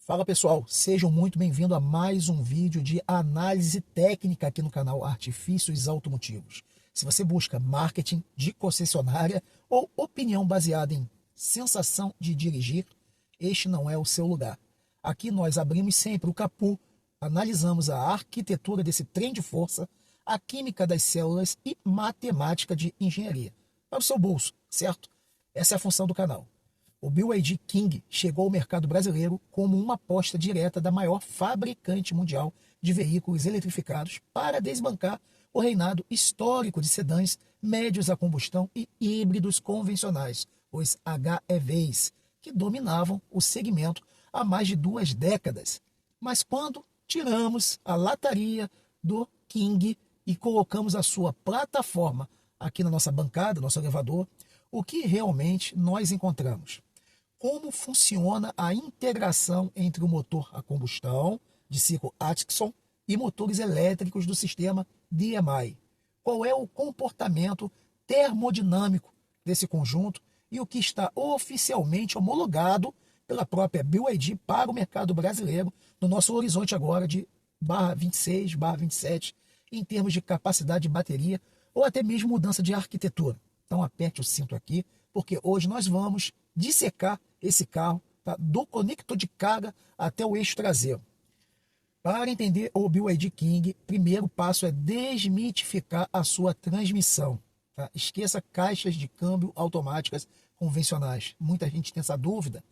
Fala pessoal, sejam muito bem-vindos a mais um vídeo de análise técnica aqui no canal Artifícios Automotivos. Se você busca marketing de concessionária ou opinião baseada em sensação de dirigir, este não é o seu lugar. Aqui nós abrimos sempre o capô, analisamos a arquitetura desse trem de força, a química das células e matemática de engenharia. Para o seu bolso, certo? Essa é a função do canal. O BYD King chegou ao mercado brasileiro como uma aposta direta da maior fabricante mundial de veículos eletrificados para desbancar o reinado histórico de sedãs médios a combustão e híbridos convencionais, os HEVs, que dominavam o segmento há mais de 2 décadas. Mas quando tiramos a lataria do King e colocamos a sua plataforma aqui na nossa bancada, nosso elevador, o que realmente nós encontramos? Como funciona a integração entre o motor a combustão de ciclo Atkinson e motores elétricos do sistema DMI. Qual é o comportamento termodinâmico desse conjunto e o que está oficialmente homologado pela própria BYD para o mercado brasileiro no nosso horizonte agora de /26, /27, em termos de capacidade de bateria ou até mesmo mudança de arquitetura. Então aperte o cinto aqui, porque hoje nós vamos dissecar esse carro, tá? Do conector de carga até o eixo traseiro. Para entender o BYD King, primeiro passo é desmitificar a sua transmissão. Tá? Esqueça caixas de câmbio automáticas convencionais. Muita gente tem essa dúvida.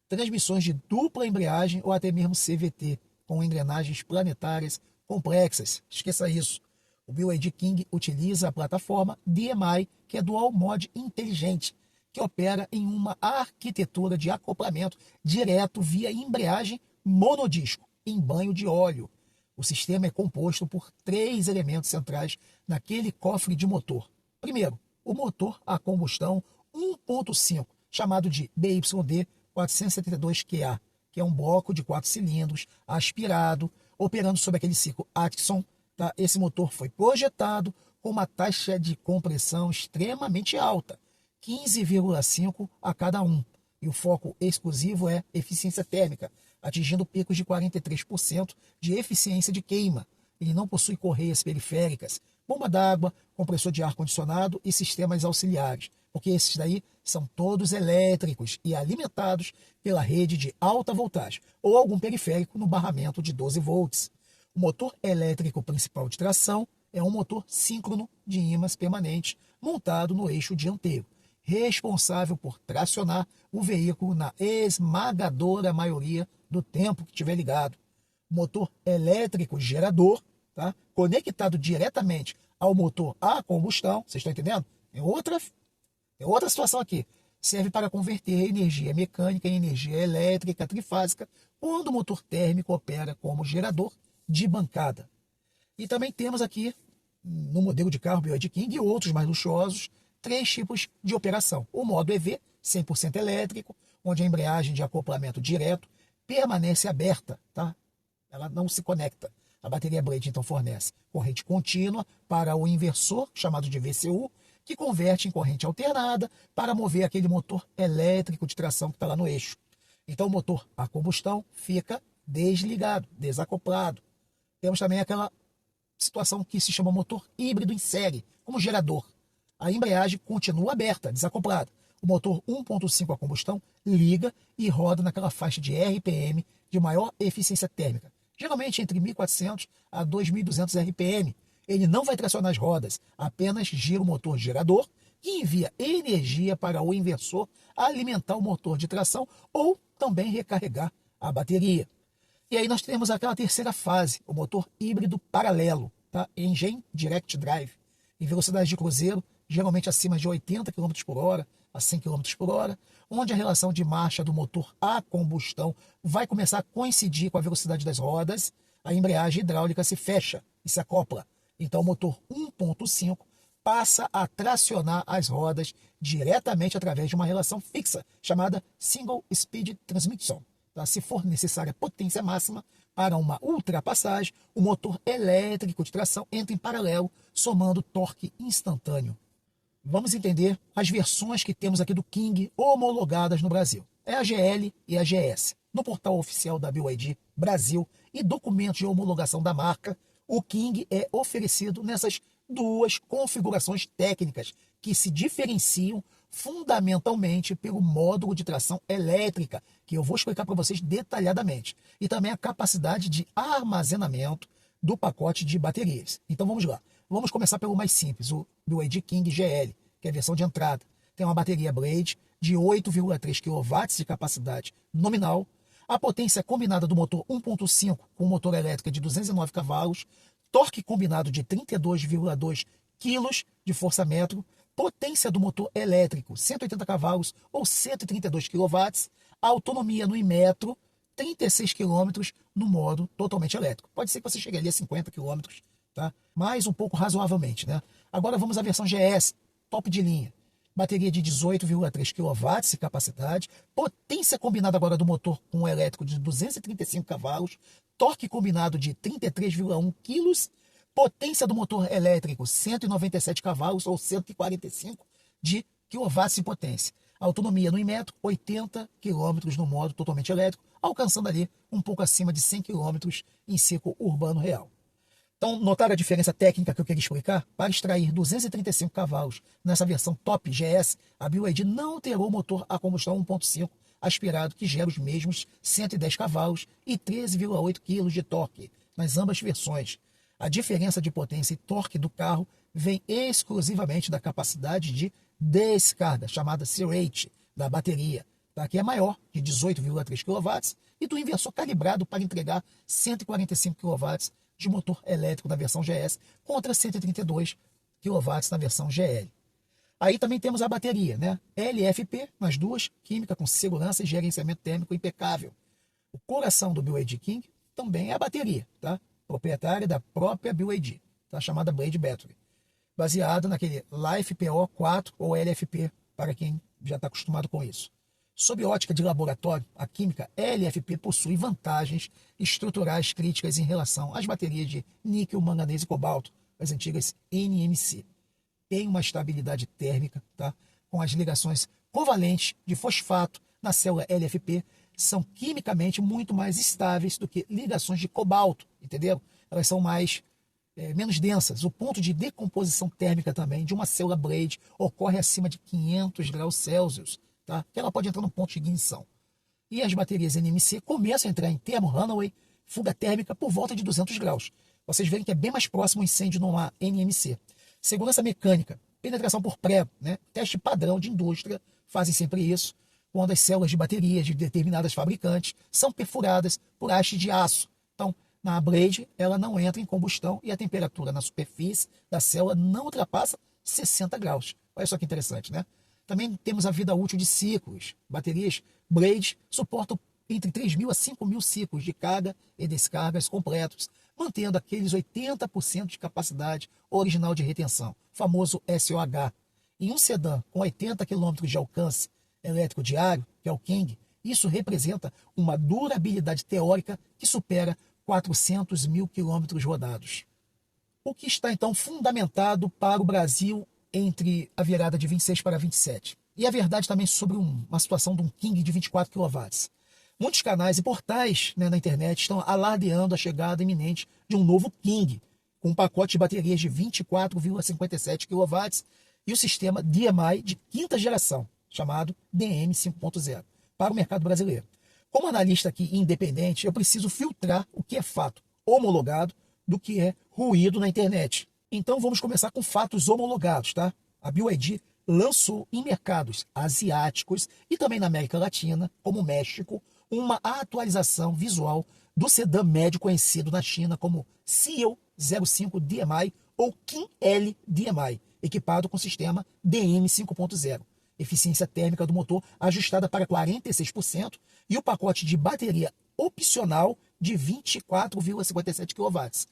Transmissões de dupla embreagem ou até mesmo CVT, com engrenagens planetárias complexas. Esqueça isso. O BYD King utiliza a plataforma DMI, que é Dual Mode Inteligente, que opera em uma arquitetura de acoplamento direto via embreagem monodisco, em banho de óleo. O sistema é composto por 3 elementos centrais naquele cofre de motor. Primeiro, o motor a combustão 1.5, chamado de BYD 472QA, que é um bloco de 4 cilindros, aspirado, operando sob aquele ciclo Atkinson. Tá? Esse motor foi projetado com uma taxa de compressão extremamente alta, 15,5 a cada um. E o foco exclusivo é eficiência térmica, atingindo picos de 43% de eficiência de queima. Ele não possui correias periféricas, bomba d'água, compressor de ar-condicionado e sistemas auxiliares, porque esses daí são todos elétricos e alimentados pela rede de alta voltagem ou algum periférico no barramento de 12 volts. O motor elétrico principal de tração é um motor síncrono de ímãs permanente montado no eixo dianteiro, responsável por tracionar o veículo na esmagadora maioria do tempo que estiver ligado. O motor elétrico gerador, tá? Conectado diretamente ao motor a combustão, vocês estão entendendo? É outra situação aqui. Serve para converter energia mecânica em energia elétrica trifásica quando o motor térmico opera como gerador de bancada. E também temos aqui, no modelo de carro BYD King e outros mais luxuosos, 3 tipos de operação. O modo EV, 100% elétrico, onde a embreagem de acoplamento direto permanece aberta, tá? Ela não se conecta. A bateria Blade então fornece corrente contínua para o inversor, chamado de VCU, que converte em corrente alternada para mover aquele motor elétrico de tração que está lá no eixo. Então o motor a combustão fica desligado, desacoplado. Temos também aquela situação que se chama motor híbrido em série, como gerador. A embreagem continua aberta, desacoplada. O motor 1.5 a combustão liga e roda naquela faixa de RPM de maior eficiência térmica, geralmente entre 1.400 a 2.200 RPM. Ele não vai tracionar as rodas, apenas gira o motor gerador que envia energia para o inversor alimentar o motor de tração ou também recarregar a bateria. E aí nós temos aquela terceira fase, o motor híbrido paralelo, tá? Engine Direct Drive, em velocidade de cruzeiro, geralmente acima de 80 km por hora a 100 km por hora, onde a relação de marcha do motor a combustão vai começar a coincidir com a velocidade das rodas, a embreagem hidráulica se fecha e se acopla. Então o motor 1.5 passa a tracionar as rodas diretamente através de uma relação fixa, chamada Single Speed Transmission. Tá? Se for necessária potência máxima para uma ultrapassagem, o motor elétrico de tração entra em paralelo, somando torque instantâneo. Vamos entender as versões que temos aqui do King homologadas no Brasil. É a GL e a GS. no portal oficial da BYD Brasil e documentos de homologação da marca, o King é oferecido nessas duas configurações técnicas que se diferenciam fundamentalmente pelo módulo de tração elétrica, que eu vou explicar para vocês detalhadamente, e também a capacidade de armazenamento do pacote de baterias. Então vamos lá. Vamos começar pelo mais simples, o BYD King GL, que é a versão de entrada. Tem uma bateria Blade de 8,3 kW de capacidade nominal. A potência combinada do motor 1.5 com motor elétrico de 209 cavalos, torque combinado de 32,2 kg de força-metro, potência do motor elétrico 180 cavalos ou 132 kW, autonomia no Inmetro 36 km no modo totalmente elétrico. Pode ser que você chegue ali a 50 km, tá? Mais um pouco razoavelmente, né? Agora vamos à versão GS, top de linha. Bateria de 18,3 kW de capacidade, potência combinada agora do motor com o elétrico de 235 cavalos, torque combinado de 33,1 kg, potência do motor elétrico 197 cavalos ou 145 de kW de potência. Autonomia no Inmetro, 80 km no modo totalmente elétrico, alcançando ali um pouco acima de 100 km em ciclo urbano real. Então, notaram a diferença técnica que eu queria explicar? Para extrair 235 cavalos nessa versão Top GS, a BYD não terá o motor a combustão 1.5 aspirado, que gera os mesmos 110 cavalos e 13,8 kg de torque nas ambas versões. A diferença de potência e torque do carro vem exclusivamente da capacidade de descarga, chamada C-Rate, da bateria, tá? Que é maior, de 18,3 kW, e do inversor calibrado para entregar 145 kW de motor elétrico na versão GS contra 132 kW na versão GL. Aí também temos a bateria, né? LFP nas duas, química com segurança e gerenciamento térmico impecável. O coração do BYD King também é a bateria, tá? Proprietária da própria BYD, tá? Chamada Blade Battery, baseada naquele LiFePO4 ou LFP, para quem já está acostumado com isso. Sob ótica de laboratório, a química LFP possui vantagens estruturais críticas em relação às baterias de níquel, manganês e cobalto, as antigas NMC. Tem uma estabilidade térmica, tá? Com as ligações covalentes de fosfato na célula LFP, são quimicamente muito mais estáveis do que ligações de cobalto, entendeu? Elas são menos densas. O ponto de decomposição térmica também de uma célula Blade ocorre acima de 500 graus Celsius, tá? Que ela pode entrar no ponto de ignição. E as baterias NMC começam a entrar em termo runaway, fuga térmica, por volta de 200 graus. Vocês veem que é bem mais próximo o incêndio numa NMC. Segurança mecânica, penetração por prego, né? Teste padrão de indústria, fazem sempre isso, quando as células de baterias de determinadas fabricantes são perfuradas por haste de aço. Então, na Blade, ela não entra em combustão e a temperatura na superfície da célula não ultrapassa 60 graus. Olha só que interessante, né? Também temos a vida útil de ciclos. Baterias Blade suportam entre 3.000 a 5.000 ciclos de carga e descargas completos, mantendo aqueles 80% de capacidade original de retenção, famoso SOH. Em um sedã com 80 km de alcance elétrico diário, que é o King, isso representa uma durabilidade teórica que supera 400 mil quilômetros rodados. O que está então fundamentado para o Brasil entre a virada de 26 para 27. E a verdade também sobre uma situação de um King de 24 kW. Muitos canais e portais, né, na internet estão alardeando a chegada iminente de um novo King, com um pacote de baterias de 24,57 kW e o sistema DMI de quinta geração, chamado DM 5.0, para o mercado brasileiro. Como analista aqui independente, eu preciso filtrar o que é fato homologado do que é ruído na internet. Então vamos começar com fatos homologados, tá? A BYD lançou em mercados asiáticos e também na América Latina, como México, uma atualização visual do sedã médio conhecido na China como Seal 05 DMI ou King-L DMI, equipado com sistema DM 5.0. Eficiência térmica do motor ajustada para 46% e o pacote de bateria opcional de 24,57 kW.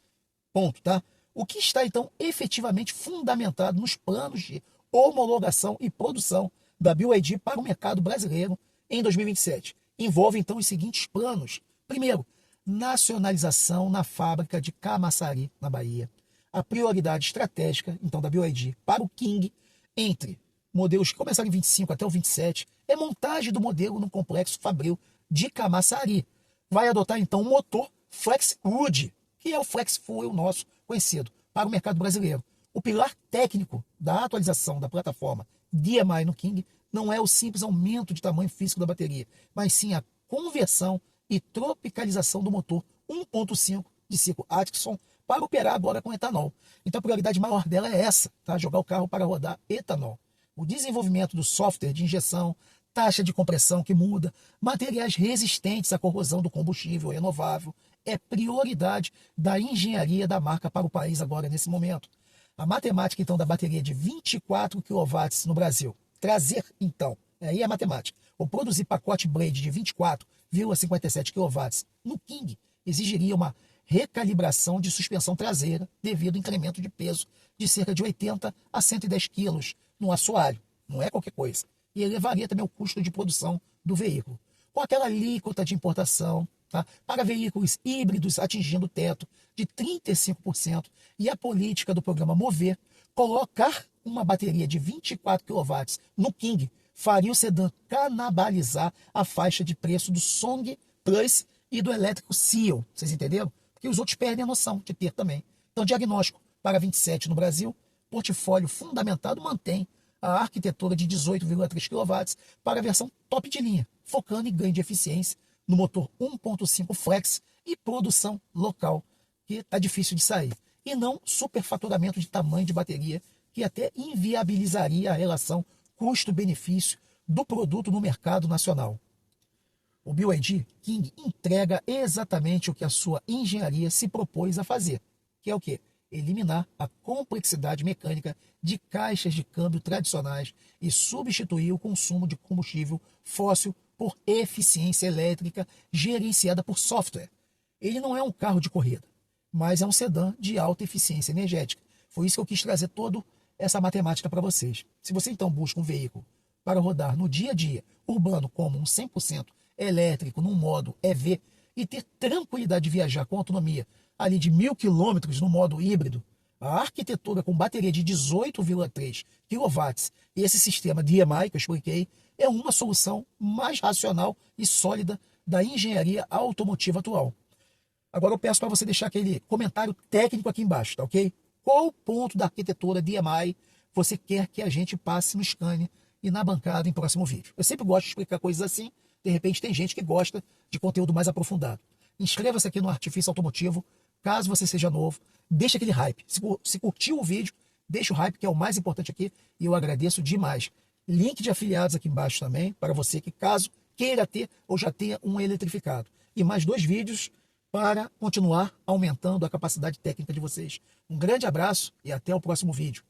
Ponto, tá? O que está, então, efetivamente fundamentado nos planos de homologação e produção da BYD para o mercado brasileiro em 2027. Envolve, então, os seguintes planos. Primeiro, nacionalização na fábrica de Camaçari, na Bahia. A prioridade estratégica, então, da BYD para o King, entre modelos que começaram em 25 até o 27, é montagem do modelo no complexo fabril de Camaçari. Vai adotar então um motor FlexWood, que é o Flex Fuel nosso conhecido, para o mercado brasileiro. O pilar técnico da atualização da plataforma DMI no King não é o simples aumento de tamanho físico da bateria, mas sim a conversão e tropicalização do motor 1.5 de ciclo Atkinson para operar agora com etanol. Então a prioridade maior dela é essa, tá? Jogar o carro para rodar etanol. O desenvolvimento do software de injeção, taxa de compressão que muda, materiais resistentes à corrosão do combustível renovável, é prioridade da engenharia da marca para o país agora nesse momento. A matemática então da bateria de 24 kW no Brasil, trazer então, aí é a matemática, ou produzir pacote Blade de 24,57 kW no King exigiria uma recalibração de suspensão traseira devido ao incremento de peso de cerca de 80 a 110 quilos no assoalho, não é qualquer coisa, e elevaria também o custo de produção do veículo. Com aquela alíquota de importação, tá, para veículos híbridos atingindo o teto de 35% e a política do programa Mover, colocar uma bateria de 24 kW no King faria o sedã canibalizar a faixa de preço do Song Plus e do elétrico Seal, vocês entenderam? Porque os outros perdem a noção de ter também. Então, diagnóstico para 27 no Brasil, portfólio fundamentado mantém a arquitetura de 18,3 kW para a versão top de linha, focando em ganho de eficiência no motor 1.5 Flex e produção local, que está difícil de sair. E não superfaturamento de tamanho de bateria, que até inviabilizaria a relação custo-benefício do produto no mercado nacional. O BYD King entrega exatamente o que a sua engenharia se propôs a fazer, que é o quê? Eliminar a complexidade mecânica de caixas de câmbio tradicionais e substituir o consumo de combustível fóssil por eficiência elétrica gerenciada por software. Ele não é um carro de corrida, mas é um sedã de alta eficiência energética. Foi isso que eu quis trazer toda essa matemática para vocês. Se você então busca um veículo para rodar no dia a dia urbano como um 100% elétrico num modo EV e ter tranquilidade de viajar com autonomia ali de 1.000 km no modo híbrido, a arquitetura com bateria de 18,3 kW e esse sistema DMI que eu expliquei é uma solução mais racional e sólida da engenharia automotiva atual. Agora eu peço para você deixar aquele comentário técnico aqui embaixo, tá ok? Qual ponto da arquitetura DMI você quer que a gente passe no Scania e na bancada em próximo vídeo? Eu sempre gosto de explicar coisas assim, de repente tem gente que gosta de conteúdo mais aprofundado. Inscreva-se aqui no Artifício Automotivo, caso você seja novo, deixa aquele hype. Se curtiu o vídeo, deixa o hype, que é o mais importante aqui, e eu agradeço demais. Link de afiliados aqui embaixo também, para você que caso queira ter ou já tenha um eletrificado. E mais 2 vídeos para continuar aumentando a capacidade técnica de vocês. Um grande abraço e até o próximo vídeo.